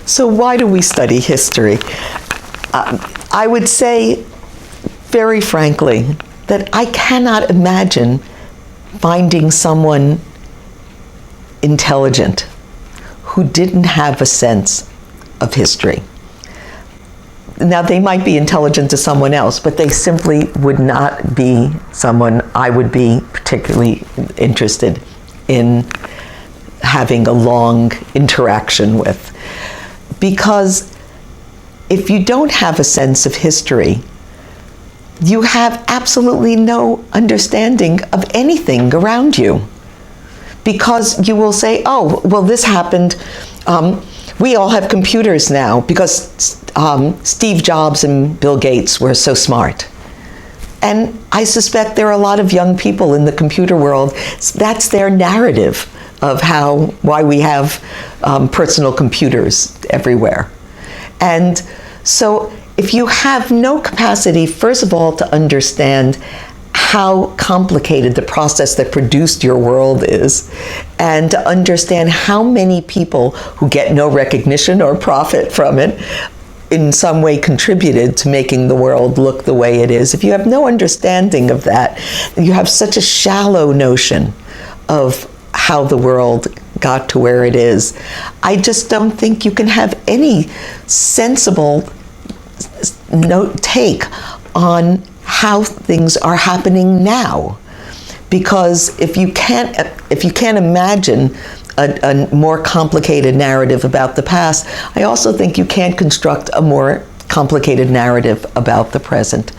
So why do we study history? I would say, very frankly, that I cannot imagine finding someone intelligent who didn't have a sense of history. Now, they might be intelligent to someone else, but they simply would not be someone I would be particularly interested in having a long interaction with. Because if you don't have a sense of history, you have absolutely no understanding of anything around you. Because you will say, oh, well, this happened. We all have computers now because Steve Jobs and Bill Gates were so smart. And I suspect there are a lot of young people in the computer world, that's their narrative of why we have personal computers everywhere. And so if you have no capacity, first of all, to understand how complicated the process that produced your world is, and to understand how many people who get no recognition or profit from it in some way contributed to making the world look the way it is. If you have no understanding of that, you have such a shallow notion of how the world got to where it is. I just don't think you can have any sensible take on how things are happening now, because if you can't imagine a more complicated narrative about the past, I also think you can't construct a more complicated narrative about the present.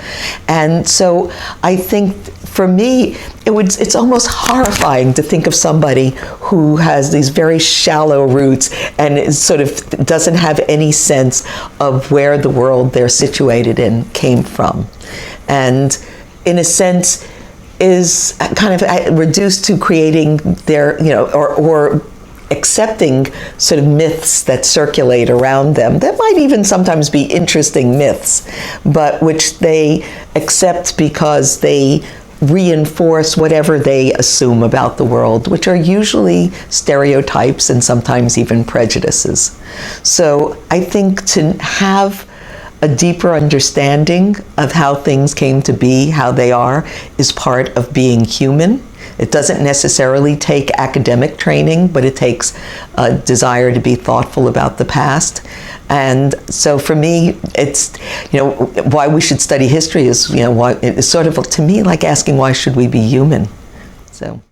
And so I think for me, it's almost horrifying to think of somebody who has these very shallow roots and sort of doesn't have any sense of where the world they're situated in came from. And in a sense is kind of reduced to creating their, or accepting sort of myths that circulate around them that might even sometimes be interesting myths, but which they accept because they reinforce whatever they assume about the world, which are usually stereotypes and sometimes even prejudices. So I think to have a deeper understanding of how things came to be, how they are, is part of being human. It doesn't necessarily take academic training, but it takes a desire to be thoughtful about the past. And so for me, it's, why we should study history is, why it's sort of, to me, like asking why should we be human? So.